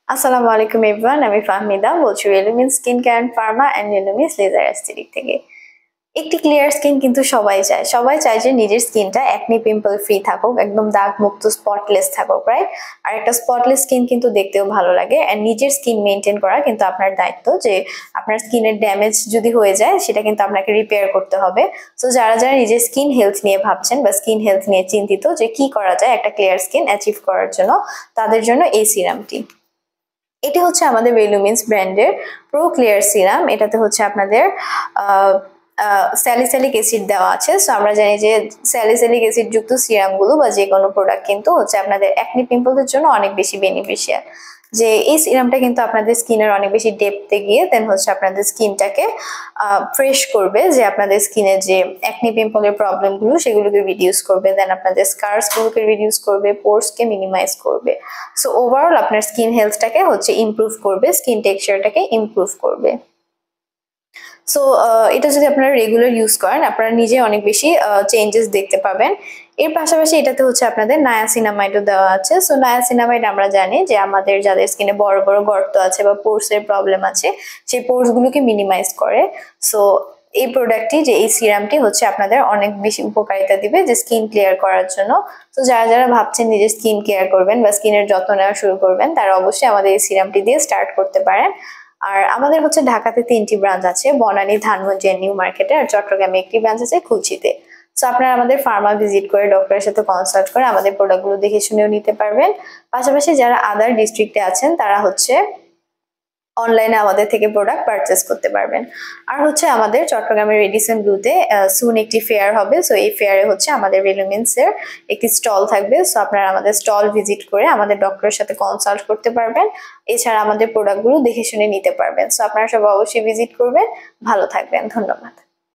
আসসালামু আলাইকুম এভরিওয়ান, আমি ফাহমিদা বলছি Relumin skin care and pharma and Relumin laser aesthetic থেকে। একটি ক্লিয়ার স্কিন কিন্তু সবাই চায় যে নিজের স্কিনটা একনি পিম্পল ফ্রি থাকুক, একদম দাগ মুক্ত স্পটলেস থাকুক, রাইট? আর একটা স্পটলেস স্কিন কিন্তু দেখতেও ভালো লাগে। অ্যান্ড নিজের স্কিন মেনটেন করা কিন্তু আপনার দায়িত্ব, যে আপনার স্কিনের ড্যামেজ যদি হয়ে যায় সেটা কিন্তু আপনাকে রিপেয়ার করতে হবে। সো যারা নিজের স্কিন হেলথ নিয়ে ভাবছেন বা স্কিন হেলথ নিয়ে চিন্তিত যে কি করা যায় একটা ক্লিয়ার স্কিন অ্যাচিভ করার জন্য, তাদের জন্য এই সিরামটি। এটি হচ্ছে আমাদের রেলুমিন্স ব্র্যান্ডের প্রো ক্লিয়ার সিরাম। এটাতে হচ্ছে আপনাদের স্যালিসাইলিক অ্যাসিড দেওয়া আছে। সো আমরা জানি যে স্যালিসাইলিক অ্যাসিড যুক্ত সিরামগুলো বা যে কোনো প্রোডাক্ট কিন্তু হচ্ছে আপনাদের অ্যাকনি পিম্পলসের জন্য অনেক বেশি বেনিফিশিয়াল। যে এই সিরামটা কিন্তু আপনাদের স্কিনের অনেক বেশি ডেপথে গিয়ে দেন হচ্ছে আপনাদের স্কিনটাকে ফ্রেশ করবে, যে আপনাদের স্কিনের যে অ্যাকনি পিম্পলের প্রবলেমগুলো সেগুলোকে রিডিউস করবে, দেন আপনাদের স্কার্সগুলোকে রিডিউস করবে, পোরসকে মিনিমাইজ করবে। সো ওভারঅল আপনার স্কিন হেলথটাকে হচ্ছে ইমপ্রুভ করবে, স্কিন টেক্সচারটাকে ইমপ্রুভ করবে। সো এটা যদি আপনারা রেগুলার ইউজ করেন আপনারা নিজে অনেক বেশি চেঞ্জেস দেখতে পাবেন। এর পাশাপাশি এটাতে হচ্ছে আপনাদের নায়াসিনামাইডও দেওয়া আছে। সো নায়াসিনামাইড আমরা জানি যে আমাদের যাদের স্কিনে বড় বড় গর্ত আছে বা পোর্সের প্রবলেম আছে সেই পোর্সগুলোকে মিনিমাইজ করে। সো এই প্রোডাক্টটি, যে এই সিরামটি হচ্ছে আপনাদের অনেক বেশি উপকারিতা দিবে যে স্কিন ক্লিয়ার করার জন্য। তো যারা ভাবছেন নিজের স্কিন কেয়ার করবেন বা স্কিনের যত্ন নেওয়া শুরু করবেন, তারা অবশ্যই আমাদের এই সিরামটি দিয়ে স্টার্ট করতে পারেন। আর আমাদের হচ্ছে ঢাকাতে 3টি ব্রাঞ্চ আছে, বনানী, ধানমন্ডি, নিউ মার্কেটে, আর চট্টগ্রামে একটি ব্রাঞ্চ আছে খুলশীতে। সো আপনারা আমাদের ফার্মা ভিজিট করে ডক্টরের সাথে কনসাল্ট করে আমাদের প্রোডাক্টগুলো দেখে শুনেও নিতে পারবেন। পাশাপাশি যারা আদার ডিস্ট্রিক্টে আছেন তারা হচ্ছে অনলাইনে আমাদের থেকে প্রোডাক্ট পারচেস করতে পারবেন। আর হচ্ছে আমাদের চট্টগ্রামের রেডিসন ব্লুতে সুন একটি ফেয়ার হবে। সো এই ফেয়ারে হচ্ছে আমাদের রেলুমিন্সের একটি স্টল থাকবে। সো আপনারা আমাদের স্টল ভিজিট করে আমাদের ডক্টরের সাথে কনসাল্ট করতে পারবেন। এছাড়া আমাদের প্রোডাক্টগুলো দেখে শুনে নিতে পারবেন। সো আপনারা সবাই অবশ্যই ভিজিট করবেন। ভালো থাকবেন। ধন্যবাদ।